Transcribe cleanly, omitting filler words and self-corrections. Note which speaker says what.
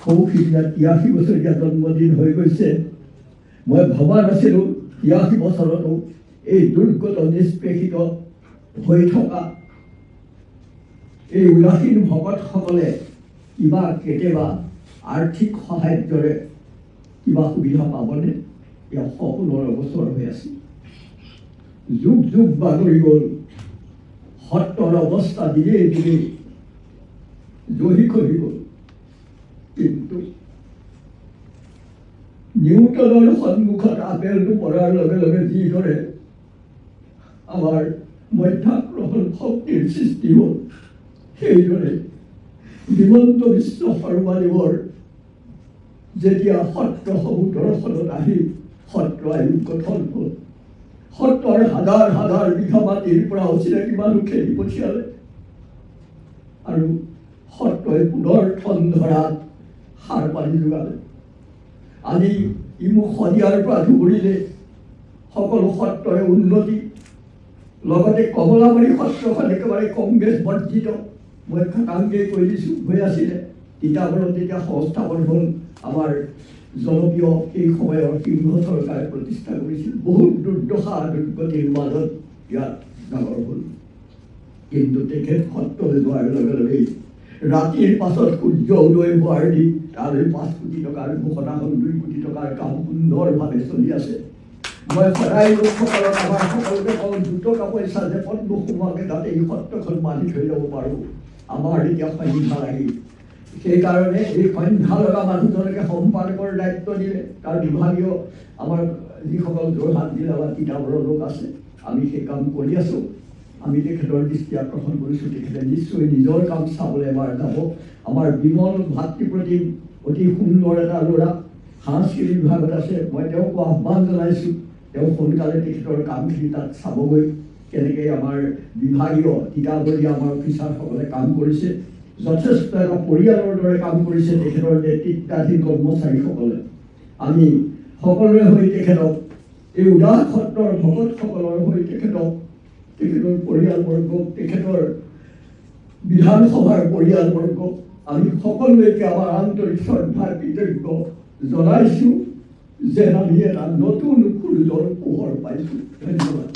Speaker 1: সৌখিয়া 83 বছৰীয়া জন্মদিন হৈ গৈছে। মই ভবা নাছিলোঁ 83 বছৰতো এই দুৰ্গত নিষ্পেষিত হৈ থকা এই উদাসীন ভকতসকলে কিবা কেতিয়াবা আৰ্থিক সাহায্যৰে কিবা সুবিধা পাবনে? এয়া 16 বছৰ হৈ আছে। যুগ যুগ বাগৰি গ'ল। সত্ৰৰ অৱস্থা দিনে দিনে জহি খহি গ'ল। কিন্তু নিউটনৰ সন্মুখত আপেলটো পৰাৰ লগে লগে যিদৰে আমাৰ মধ্যাকৰ্ষণ শক্তিৰ সৃষ্টি হ'ল, সেইদৰে হিমন্ত বিশ্ব শৰ্মাদেৱৰ যেতিয়া সত্ৰসমূহ দৰ্শনত আহি সত্ৰ আয়োগ গঠন হ'ল, সত্ৰৰ হাজাৰ হাজাৰ বিঘা মাটিৰ পৰা অচিনাকি মানুহ খেদি পঠিয়ালে আৰু সত্ৰই পুনৰ ঠন ধৰাত সাৰ পানী যোগালে। আজি ইমুখ শদিয়াৰ পৰা ধুবুৰীলে সকলো সত্ৰৰে উন্নতি, লগতে কমলাবাৰী সত্ৰখন একেবাৰে কংগ্ৰেছ বৰ্জিত। মই কামকেই কৈ দিছোঁ হৈ আছিলে। তিতাবৰত যেতিয়া সংস্থাপন হ'ল, আমাৰ জনপ্ৰিয় এই সময়ৰ সিংহ চৰকাৰে প্ৰতিষ্ঠা কৰিছিল। বহুত দুৰ্দশা দুৰ্গতিৰ মাজত ইয়াত ডাঙৰ হ'ল। কিন্তু তেখেত সত্ৰলৈ যোৱাৰ লগে লগেই ৰাতিৰ পাছত সূৰ্য উদয় হোৱাৰ দিন তালৈ 5 কোটি টকাৰ ঘোষণাখন 2 কোটি টকাৰ কাম সুন্দৰভাৱে চলি আছে। মই সদায় লোকসকলক আমাৰ সকলোকে কওঁ, দুটকা পইচা যে পদ্ম সোমোৱাকে যাতে এই সত্ৰখন মানি থৈ যাব পাৰোঁ। আমাৰ এতিয়া সন্ধ্যা লাগিল। সেইকাৰণে এই সন্ধ্যা লগা মানুহজনকে সম্পাদকৰ দায়িত্ব দিলে। তাৰ বিভাগীয় আমাৰ যিসকল যোৰহাট জিলা বা তিতাবৰৰ লোক আছে, আমি সেই কাম কৰি আছোঁ। আমি তেখেতৰ দৃষ্টি আকৰ্ষণ কৰিছোঁ। তেখেতে নিশ্চয় নিজৰ কাম চাবলৈ এবাৰ যাব। আমাৰ বিমল ভাতৃপ্ৰতিম অতি সুন্দৰ এটা ল'ৰা, সাংস্কৃতিক বিভাগত আছে। মই তেওঁক আহ্বান জনাইছোঁ, তেওঁ সোনকালে তেখেতৰ কামখিনি তাত চাবগৈ। কেনেকৈ আমাৰ বিভাগীয় তিতাবৰীয়া আমাৰ অফিচাৰসকলে কাম কৰিছে, যথেষ্ট এটা পৰিয়ালৰ দৰে কাম কৰিছে তেখেতৰ নেতৃত্বাধীন কৰ্মচাৰীসকলে। আমি সকলোৰে হৈ তেখেতক, এই উদাস সত্ৰৰ ভকতসকলৰ হৈ তেখেতৰ পৰিয়ালবৰ্গক, তেখেতৰ বিধানসভাৰ পৰিয়ালবৰ্গক আমি সকলোকে আমাৰ আন্তৰিক শ্ৰদ্ধা কৃতজ্ঞ জনাইছোঁ যেন আমি এটা নতুন সূৰ্যৰ পোহৰ পাইছোঁ। ধন্যবাদ।